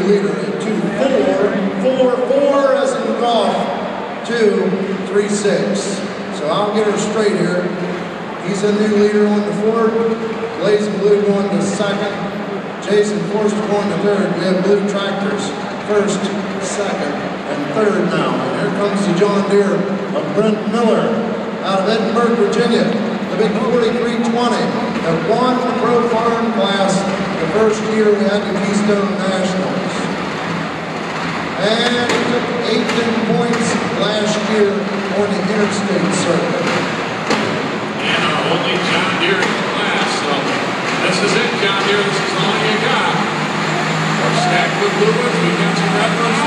leader, a 2.444 as in golf, 2.36. So I'll get her straight here. He's a new leader on the fourth. Blazing Blue going to second. Jason Forster going to third. We have Blue Tractors first, second, and third now. And here comes the John Deere of Brent Miller out of Edinburgh, Virginia. The big 4320 that won the Pro Farm class the first year we had the Keystone Nationals. And he took 18 points last year on the interstate circuit. And our only John Deere in the class, so this is it, John Deere, this is all you got. We're stacked with blue ones, we've got some red ones,